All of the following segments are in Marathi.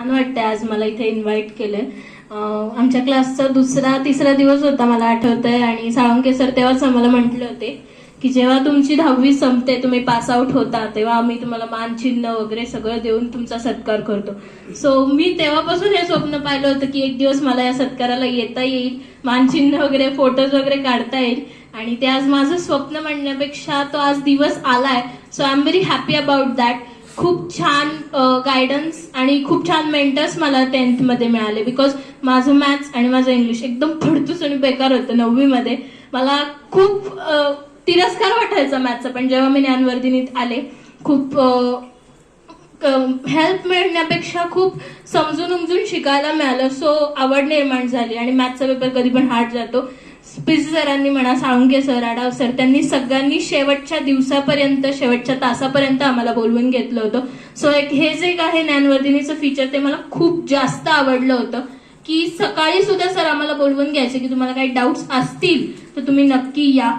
छान वाटतंय आज मला इथे इन्व्हाइट केलंय. आमच्या क्लासचा तिसरा दिवस होता मला आठवतंय, आणि साळुंके सर तेव्हाच आम्हाला म्हटले होते की जेव्हा तुमची 10वी संपते, तुम्ही पास आउट होता, तेव्हा आम्ही तुम्हाला मानचिन्ह वगैरे सगळं देऊन तुमचा सत्कार करतो. सो मी तेव्हापासून हे स्वप्न पाहिलं होतं की एक दिवस मला या सत्काराला येता येईल, मानचिन्ह वगैरे फोटोज वगैरे काढता येईल, आणि ते आज माझं स्वप्न म्हणण्यापेक्षा तो आज दिवस आलाय. So I am very happy about that. खूप छान गायडन्स आणि खूप छान मेंटर्स मला 10th मध्ये मिळाले, बिकॉज माझं मॅथ्स आणि माझं इंग्लिश एकदम फडतूस आणि बेकार होतं. 9वी मध्ये मला खूप तिरस्कार वाटायचा मॅथ्सचा, पण जेव्हा मी ज्ञानवर्धिनीत आले खूप हेल्प मिळण्यापेक्षा खूप समजून उमजून शिकायला मिळालं. सो आवड निर्माण झाली, आणि मॅथ्सचा पेपर कधी पण हार्ड जातो. पीसी सरांनी म्हणा, साळुंके सर, आडाव सर, त्यांनी सगळ्यांनी शेवटच्या दिवसापर्यंत, शेवटच्या तासापर्यंत आम्हाला बोलवून घेतलं होतं. सो हे जे आहे ज्ञानवर्धिनीचं फीचर, ते मला खूप जास्त आवडलं होतं की सकाळी सुद्धा सर आम्हाला बोलवून घ्यायचे की तुम्हाला काही डाऊट्स असतील तर तुम्ही नक्की या.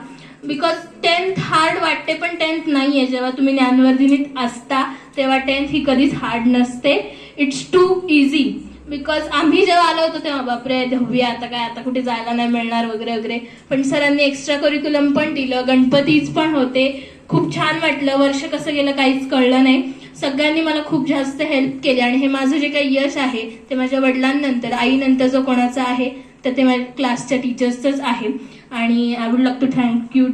बिकॉज 10th हार्ड वाटते, पण 10th नाहीये. जेव्हा तुम्ही ज्ञानवर्धिनीत असता तेव्हा 10th ही कधीच हार्ड नसते. It's to easy. बिकॉज आम्ही जेव्हा आलो होतो तेव्हा बापरे 10वी आता कुठे जायला नाही मिळणार वगैरे वगैरे, पण सरांनी एक्स्ट्रा करिक्युलम पण दिलं, गणपतीच पण होते. खूप छान वाटलं. वर्ष कसं गेलं काहीच कळलं नाही. सगळ्यांनी मला खूप जास्त हेल्प केली, आणि हे माझं जे काही यश आहे ते माझ्या वडिलांनंतर, आईनंतर जो कोणाचं आहे तर ते माझ्या क्लासच्या टीचर्सच आहे. आणि I would like to thank you.